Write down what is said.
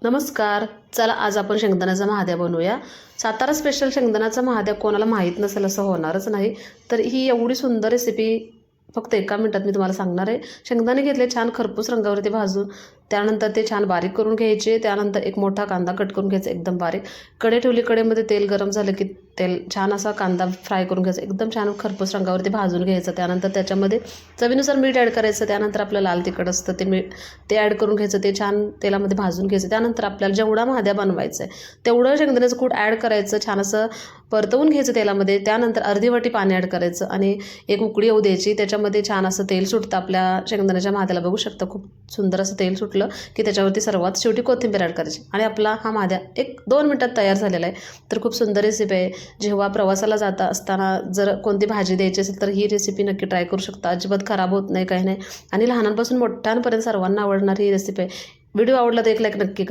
नमस्कार. चला आज आपण शेंगदाण्याचा महाद्या बनवूया. सातारा स्पेशल शेंगदाण्याचा महाद्या कोणाला माहीत नसेल असं होणारच नाही. तर ही एवढी सुंदर रेसिपी फक्त 1 मिनिटात मी तुम्हाला सांगणार आहे. शेंगदाणे घेतले छान खरपूस रंगावरती भाजून, त्यानंतर ते छान बारीक करून घ्यायचे. त्यानंतर एक मोठा कांदा कट करून घ्यायचा एकदम बारीक. कढई ठेवली, कढईमध्ये तेल गरम झालं की तेल छान असा कांदा फ्राय करून घ्यायचा, एकदम छान खरपूस रंगावरती भाजून घ्यायचं. त्यानंतर त्याच्यामध्ये चवीनुसार मीठ ॲड करायचं. त्यानंतर आपलं लाल तिखट असतं ते ॲड करून घ्यायचं. ते छान तेलामध्ये भाजून घ्यायचं. त्यानंतर आपल्याला जेवढा महाद्या बनवायचा आहे तेवढं शेंगदाण्याचं कूट ॲड करायचं, छान असं परतवून घ्यायचं तेलामध्ये. त्यानंतर अर्धी वाटी पाणी ॲड करायचं आणि एक उकळी येऊ द्यायची. त्याच्यामध्ये छान असं तेल सुटतं आपल्या शेंगदाण्याच्या महाद्याला. बघू शकता खूप सुंदर असं तेल सुटलं की त्याच्यावरती सर्वात शेवटी कोथिंबीर ॲड करायची आणि आपला हा महाद्या 1-2 मिनिटात तयार झालेला आहे. तर खूप सुंदर रेसिपी आहे. जेव्हा प्रवासाला जाता असताना जर कोणती भाजी द्यायची असेल तर ही रेसिपी नक्की ट्राय करू शकता. अजिबात खराब होत नाही, काही नाही आणि लहानांपासून मोठ्यांपर्यंत सर्वांना आवडणारी ही रेसिपी आहे. व्हिडिओ आवडला तर एक लाईक नक्की करा.